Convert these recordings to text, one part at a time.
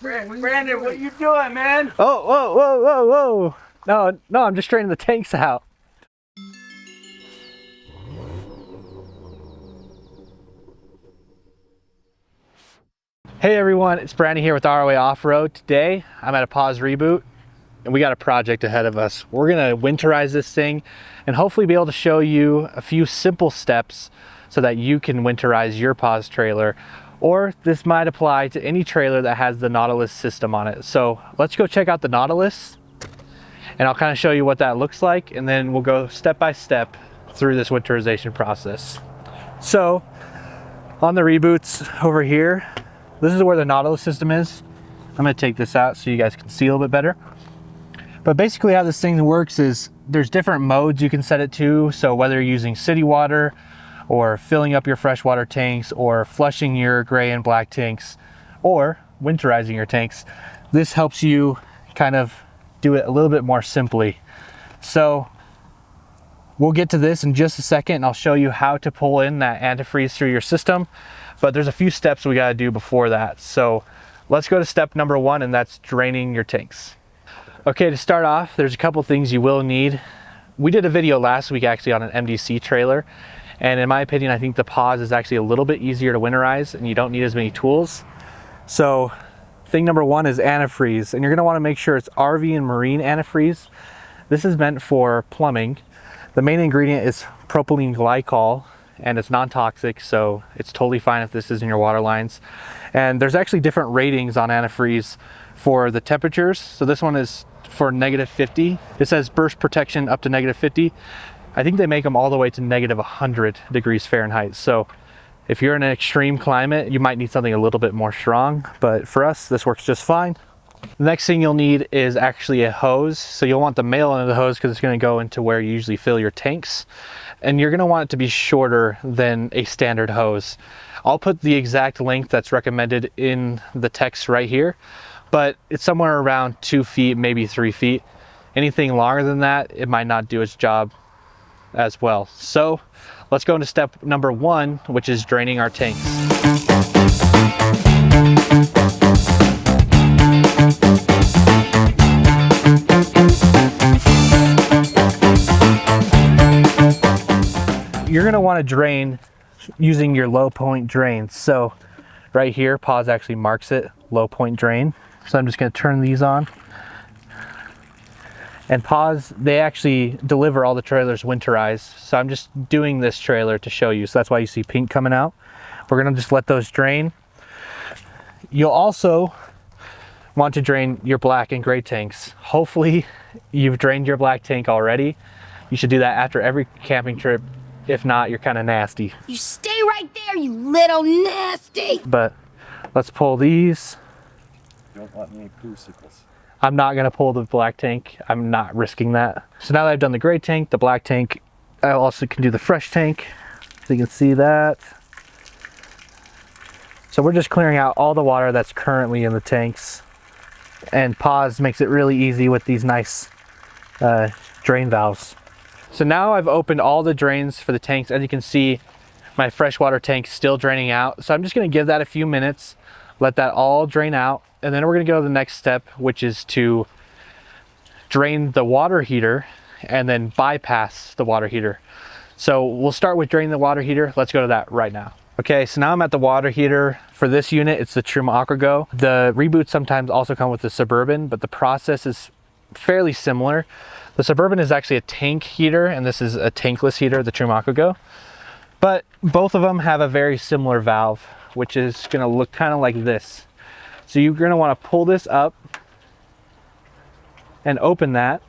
Brandon, what you doing, man? Oh, whoa, whoa, whoa, whoa. No, I'm just draining the tanks out. Hey everyone, it's Brandon here with ROA Off-Road. Today, I'm at a pause reboot and we got a project ahead of us. We're gonna winterize this thing and hopefully be able to show you a few simple steps so that you can winterize your pause trailer, or this might apply to any trailer that has the Nautilus system on it. So let's go check out the Nautilus and I'll kind of show you what that looks like, and then we'll go step by step through this winterization process. So on the reboots over here, this is where the Nautilus system is. I'm gonna take this out so you guys can see a little bit better. But basically how this thing works is there's different modes you can set it to. So whether you're using city water or filling up your freshwater tanks or flushing your gray and black tanks or winterizing your tanks, this helps you kind of do it a little bit more simply. So we'll get to this in just a second and I'll show you how to pull in that antifreeze through your system. But there's a few steps we gotta do before that. So let's go to step number one, and that's draining your tanks. Okay, to start off, there's a couple things you will need. We did a video last week actually on an MDC trailer. And in my opinion, I think the pause is actually a little bit easier to winterize and you don't need as many tools. So thing number one is antifreeze. And you're gonna wanna make sure it's RV and marine antifreeze. This is meant for plumbing. The main ingredient is propylene glycol, and it's non-toxic, so it's totally fine if this is in your water lines. And there's actually different ratings on antifreeze for the temperatures. So this one is for -50. It says burst protection up to -50. I think they make them all the way to -100 degrees Fahrenheit. So if you're in an extreme climate, you might need something a little bit more strong, but for us, this works just fine. The next thing you'll need is actually a hose. So you'll want the male end of the hose because it's going to go into where you usually fill your tanks. And you're going to want it to be shorter than a standard hose. I'll put the exact length that's recommended in the text right here, but it's somewhere around 2 feet, maybe 3 feet. Anything longer than that, it might not do its job as well. So let's go into step number one, which is draining our tanks. You're gonna wanna drain using your low point drains. So right here, pause actually marks it, low point drain. So I'm just gonna turn these on. And pause, they actually deliver all the trailers winterized. So I'm just doing this trailer to show you. So that's why you see pink coming out. We're gonna just let those drain. You'll also want to drain your black and gray tanks. Hopefully you've drained your black tank already. You should do that after every camping trip. If not, you're kind of nasty. You stay right there, you little nasty. But let's pull these. Don't want any poosicles. I'm not gonna pull the black tank. I'm not risking that. So now that I've done the gray tank, the black tank, I also can do the fresh tank. So you can see that. So we're just clearing out all the water that's currently in the tanks. And pause makes it really easy with these nice drain valves. So now I've opened all the drains for the tanks. As you can see, my freshwater tank's still draining out. So I'm just gonna give that a few minutes, let that all drain out. And then we're gonna go to the next step, which is to drain the water heater and then bypass the water heater. So we'll start with draining the water heater. Let's go to that right now. Okay, so now I'm at the water heater. For this unit, it's the Trim AquaGo. The reboots sometimes also come with the Suburban, but the process is fairly similar. The Suburban is actually a tank heater, and this is a tankless heater, the Trim AquaGo. But both of them have a very similar valve, which is gonna look kind of like this. So you're gonna wanna pull this up and open that.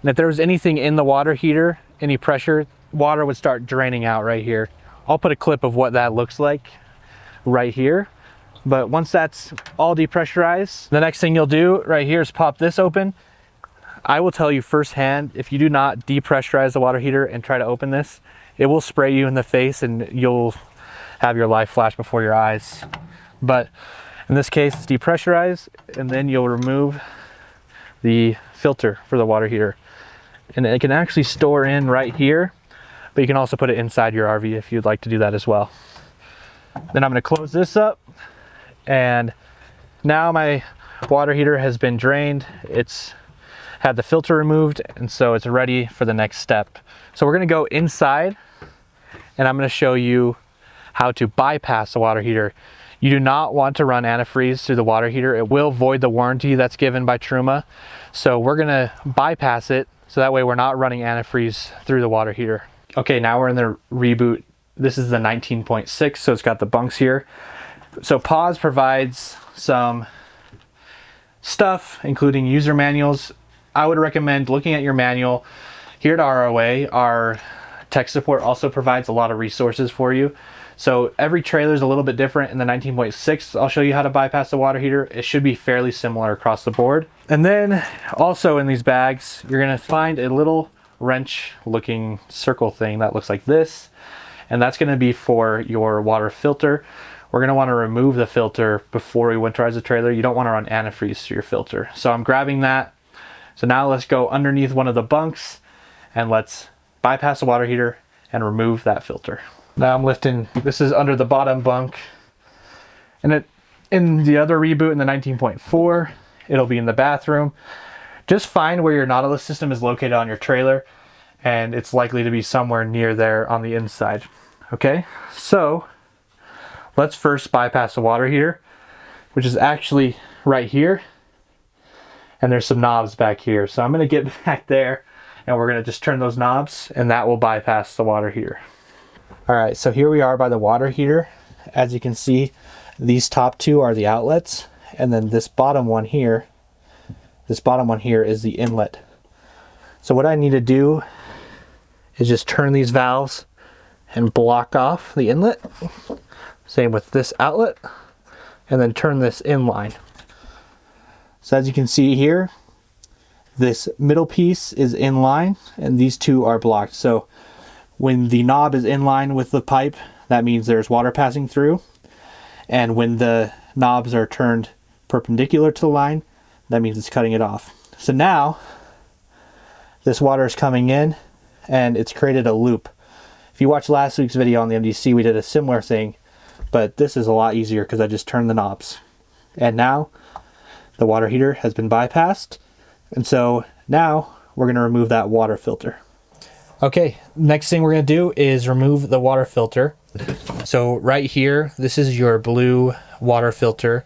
And if there was anything in the water heater, any pressure, water would start draining out right here. I'll put a clip of what that looks like right here. But once that's all depressurized, the next thing you'll do right here is pop this open. I will tell you firsthand, if you do not depressurize the water heater and try to open this, it will spray you in the face and you'll have your life flash before your eyes. But in this case, it's depressurized, and then you'll remove the filter for the water heater. And it can actually store in right here, but you can also put it inside your RV if you'd like to do that as well. Then I'm gonna close this up, and now my water heater has been drained. It's had the filter removed, and so it's ready for the next step. So we're gonna go inside, and I'm gonna show you how to bypass the water heater. You do not want to run antifreeze through the water heater. It will void the warranty that's given by Truma. So we're gonna bypass it, so that way we're not running antifreeze through the water heater. Okay, now we're in the reboot. This is the 19.6, so it's got the bunks here. So Pause provides some stuff, including user manuals. I would recommend looking at your manual. Here at ROA, our tech support also provides a lot of resources for you. So every trailer is a little bit different. In the 19.6, I'll show you how to bypass the water heater. It should be fairly similar across the board. And then also in these bags, you're gonna find a little wrench looking circle thing that looks like this. And that's gonna be for your water filter. We're gonna wanna remove the filter before we winterize the trailer. You don't wanna run antifreeze through your filter. So I'm grabbing that. So now let's go underneath one of the bunks and let's bypass the water heater and remove that filter. Now I'm lifting, this is under the bottom bunk. And in the other reboot in the 19.4, it'll be in the bathroom. Just find where your Nautilus system is located on your trailer, and it's likely to be somewhere near there on the inside. Okay, so let's first bypass the water heater, which is actually right here. And there's some knobs back here. So I'm gonna get back there and we're gonna just turn those knobs, and that will bypass the water heater. All right, so here we are by the water heater. As you can see, these top two are the outlets, and then this bottom one here is the inlet. So what I need to do is just turn these valves and block off the inlet. Same with this outlet, and then turn this inline. So as you can see here, this middle piece is in line and these two are blocked. So when the knob is in line with the pipe, that means there's water passing through. And when the knobs are turned perpendicular to the line, that means it's cutting it off. So now this water is coming in and it's created a loop. If you watched last week's video on the MDC, we did a similar thing, but this is a lot easier because I just turned the knobs. And now the water heater has been bypassed. And so now we're gonna remove that water filter. Okay, next thing we're gonna do is remove the water filter. So right here, this is your blue water filter.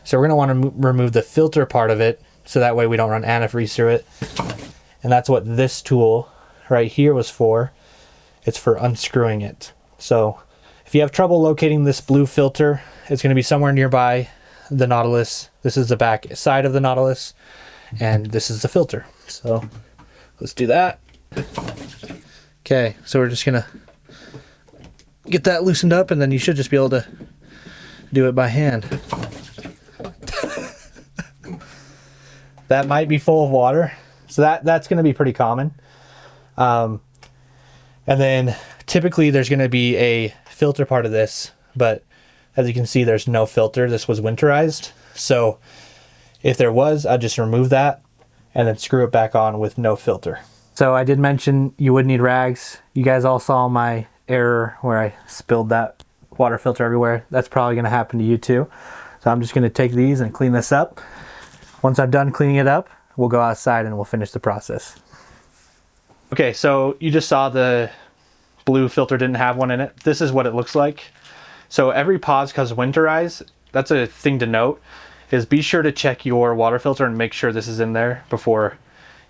So we're gonna wanna remove the filter part of it, so that way we don't run antifreeze through it. And that's what this tool right here was for. It's for unscrewing it. So if you have trouble locating this blue filter, it's gonna be somewhere nearby the Nautilus. This is the back side of the Nautilus, and this is the filter. So let's do that. Okay, so we're just gonna get that loosened up, and then you should just be able to do it by hand. That might be full of water, so that's gonna be pretty common. And then typically there's gonna be a filter part of this, but as you can see, there's no filter. This was winterized. So if there was, I'd just remove that and then screw it back on with no filter. So I did mention you would need rags. You guys all saw my error where I spilled that water filter everywhere. That's probably gonna happen to you too. So I'm just gonna take these and clean this up. Once I'm done cleaning it up, we'll go outside and we'll finish the process. Okay, so you just saw the blue filter didn't have one in it. This is what it looks like. So every Pause comes Winterize. That's a thing to note, is be sure to check your water filter and make sure this is in there before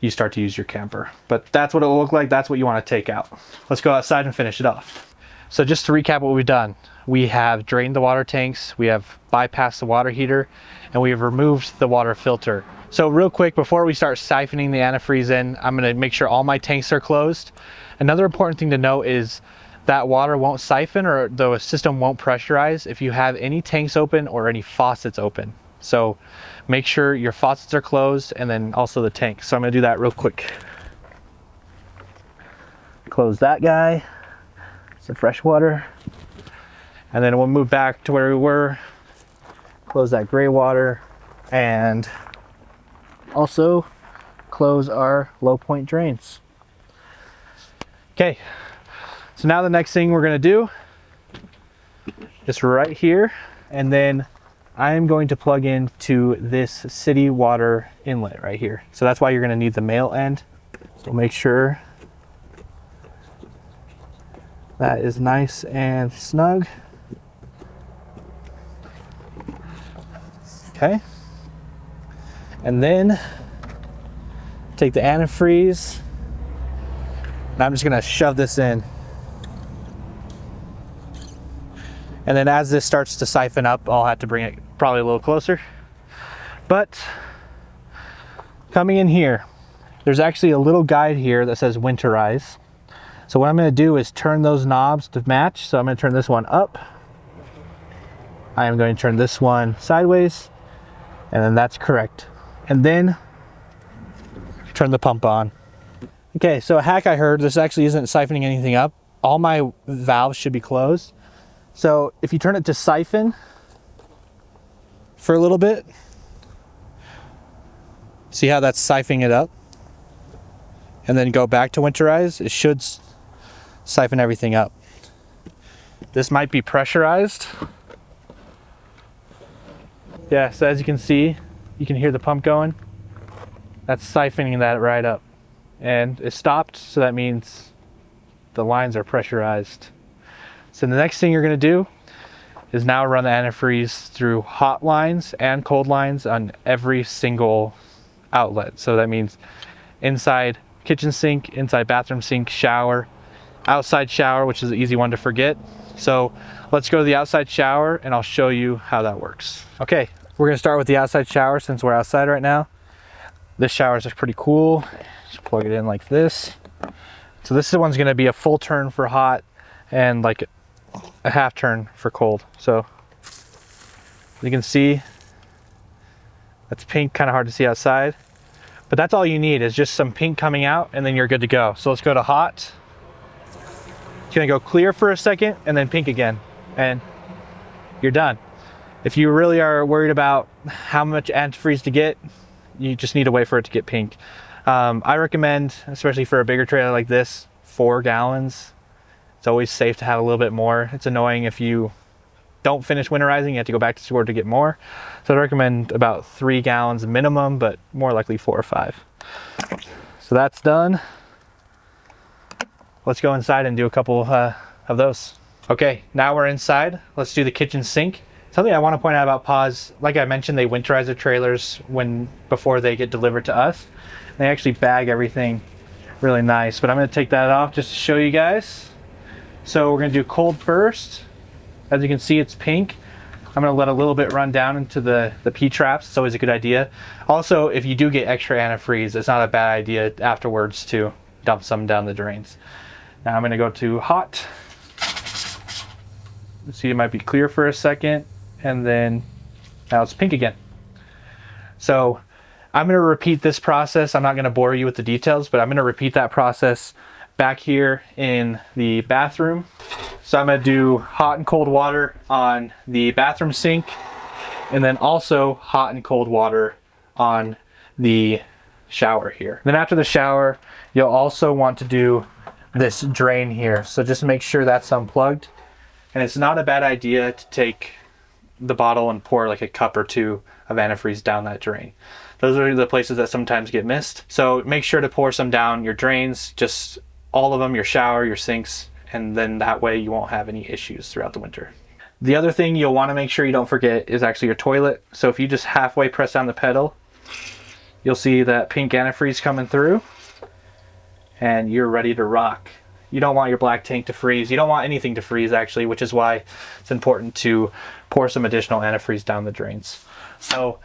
you start to use your camper. But that's what it will look like. That's what you want to take out. Let's go outside and finish it off. So just to recap what we've done, we have drained the water tanks, we have bypassed the water heater, and we have removed the water filter. So real quick, before we start siphoning the antifreeze in, I'm gonna make sure all my tanks are closed. Another important thing to note is that water won't siphon, or the system won't pressurize if you have any tanks open or any faucets open. So make sure your faucets are closed, and then also the tank. So I'm gonna do that real quick. Close that guy, it's the fresh water. And then we'll move back to where we were, close that gray water, and also close our low point drains. Okay. So now the next thing we're gonna do is right here, and then I am going to plug into this city water inlet right here. So that's why you're going to need the male end. So make sure that is nice and snug. Okay. And then take the antifreeze, and I'm just gonna shove this in. And then as this starts to siphon up, I'll have to bring it probably a little closer. But coming in here, there's actually a little guide here that says Winterize. So what I'm gonna do is turn those knobs to match. So I'm gonna turn this one up. I am going to turn this one sideways, and then that's correct. And then turn the pump on. Okay, so a hack I heard, this actually isn't siphoning anything up. All my valves should be closed. So if you turn it to siphon for a little bit, see how that's siphoning it up? And then go back to Winterize, it should siphon everything up. This might be pressurized. Yeah, so as you can see, you can hear the pump going. That's siphoning that right up. And it stopped, so that means the lines are pressurized. So the next thing you're gonna do is now run the antifreeze through hot lines and cold lines on every single outlet. So that means inside kitchen sink, inside bathroom sink, shower, outside shower, which is an easy one to forget. So let's go to the outside shower and I'll show you how that works. Okay, we're gonna start with the outside shower since we're outside right now. This shower is pretty cool. Just plug it in like this. So this one's gonna be a full turn for hot and like a half turn for cold. So you can see that's pink, kind of hard to see outside, but that's all you need is just some pink coming out and then you're good to go. So let's go to hot. It's gonna go clear for a second and then pink again, and you're done. If you really are worried about how much antifreeze to get, you just need to wait for it to get pink. I recommend, especially for a bigger trailer like this, 4 gallons. It's always safe to have a little bit more. It's annoying if you don't finish winterizing, you have to go back to the store to get more. So I recommend about 3 gallons minimum, but more likely 4 or 5. So that's done. Let's go inside and do a couple of those. Okay, now we're inside. Let's do the kitchen sink. Something I want to point out about Paws, like I mentioned, they winterize their trailers before they get delivered to us. They actually bag everything really nice, but I'm going to take that off just to show you guys. So we're going to do cold first. As you can see, it's pink. I'm going to let a little bit run down into the P-traps. It's always a good idea. Also, if you do get extra antifreeze, it's not a bad idea afterwards to dump some down the drains. Now I'm going to go to hot. See, it might be clear for a second, and then now it's pink again. So I'm going to repeat this process. I'm not going to bore you with the details, but I'm going to repeat that process back here in the bathroom. So I'm going to do hot and cold water on the bathroom sink, and then also hot and cold water on the shower here. Then after the shower, you'll also want to do this drain here. So just make sure that's unplugged. And it's not a bad idea to take the bottle and pour like a cup or 2 of antifreeze down that drain. Those are the places that sometimes get missed. So make sure to pour some down your drains, just all of them, your shower, your sinks, and then that way you won't have any issues throughout the winter. The other thing you'll want to make sure you don't forget is actually your toilet. So if you just halfway press down the pedal, you'll see that pink antifreeze coming through and you're ready to rock. You don't want your black tank to freeze. You don't want anything to freeze actually, which is why it's important to pour some additional antifreeze down the drains. So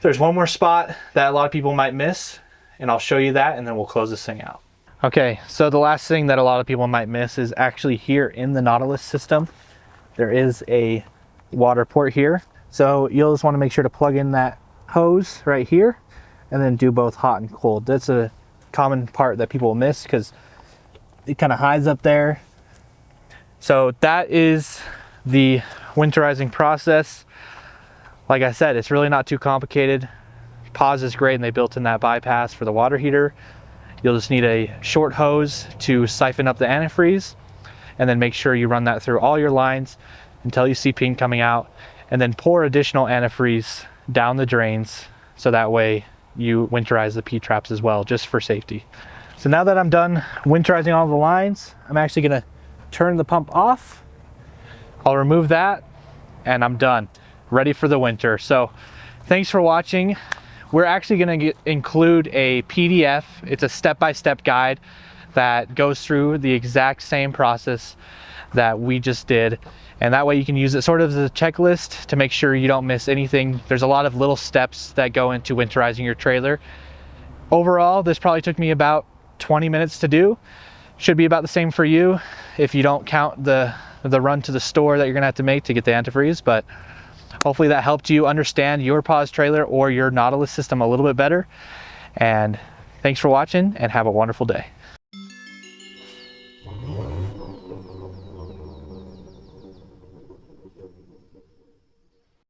there's one more spot that a lot of people might miss, and I'll show you that and then we'll close this thing out. Okay, so the last thing that a lot of people might miss is actually here in the Nautilus system, there is a water port here. So you'll just want to make sure to plug in that hose right here and then do both hot and cold. That's a common part that people will miss because it kind of hides up there. So that is the winterizing process. Like I said, it's really not too complicated. Paws is great and they built in that bypass for the water heater. You'll just need a short hose to siphon up the antifreeze, and then make sure you run that through all your lines until you see pink coming out, and then pour additional antifreeze down the drains so that way you winterize the P-traps as well, just for safety. So now that I'm done winterizing all the lines, I'm actually gonna turn the pump off. I'll remove that and I'm done, ready for the winter. So thanks for watching. We're actually gonna include a PDF. It's a step-by-step guide that goes through the exact same process that we just did. And that way you can use it sort of as a checklist to make sure you don't miss anything. There's a lot of little steps that go into winterizing your trailer. Overall, this probably took me about 20 minutes to do. Should be about the same for you if you don't count the run to the store that you're gonna have to make to get the antifreeze, but hopefully that helped you understand your pause trailer or your Nautilus system a little bit better. And thanks for watching and have a wonderful day.